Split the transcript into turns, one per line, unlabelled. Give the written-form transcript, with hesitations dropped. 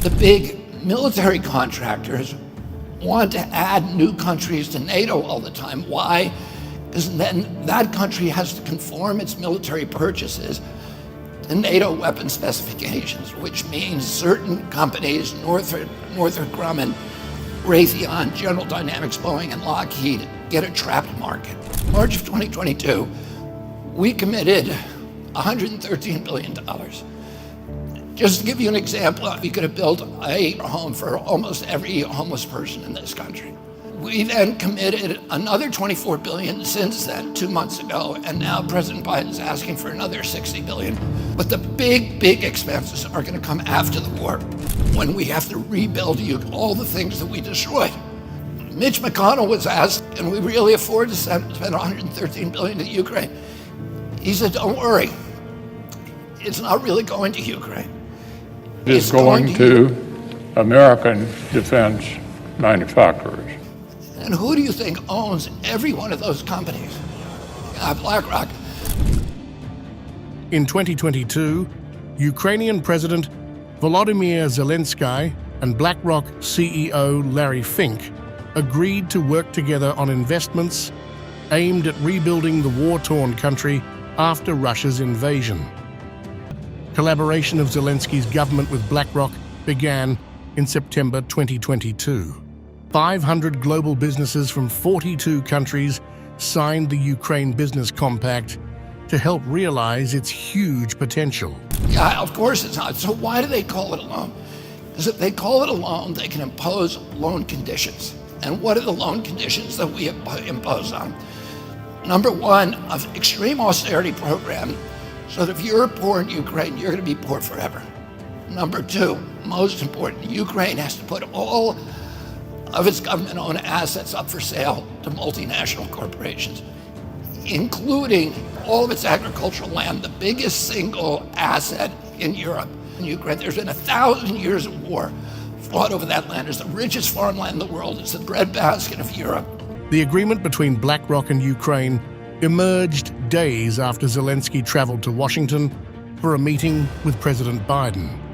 The big military contractors want to add new countries to NATO all the time. Why? Because then that country has to conform its military purchases to NATO weapon specifications, which means certain companies, Northrop Grumman, Raytheon, General Dynamics, Boeing, and Lockheed, get a trapped market. March of 2022, we committed $113 billion. Just to give you an example, we could have built a home for almost every homeless person in this country. We then committed another $24 billion since then, 2 months ago, and now President Biden's asking for another $60 billion. But the big expenses are going to come after the war, when we have to rebuild all the things that we destroyed. Mitch McConnell was asked, can we really afford to spend $113 billion to Ukraine? He said, don't worry, it's not really going to Ukraine.
It's going to American defense manufacturers.
And who do you think owns every one of those companies? Blackrock.
In 2022, Ukrainian President Volodymyr Zelensky and Blackrock CEO Larry Fink agreed to work together on investments aimed at rebuilding the war-torn country after Russia's invasion. Collaboration of Zelensky's government with Blackrock began in September 2022. 500 global businesses from 42 countries signed the Ukraine Business Compact to help realize its huge potential.
Yeah, of course it's not. So why do they call it a loan? Because if they call it a loan, they can impose loan conditions. And what are the loan conditions that we impose on? Number one, an extreme austerity program, so that if you're poor in Ukraine, you're going to be poor forever. Number two, most important, Ukraine has to put all of its government-owned assets up for sale to multinational corporations, including all of its agricultural land, the biggest single asset in Europe. In Ukraine, there's been 1,000 years of war fought over that land. It's the richest farmland in the world. It's the breadbasket of Europe.
The agreement between Blackrock and Ukraine emerged days after Zelensky traveled to Washington for a meeting with President Biden.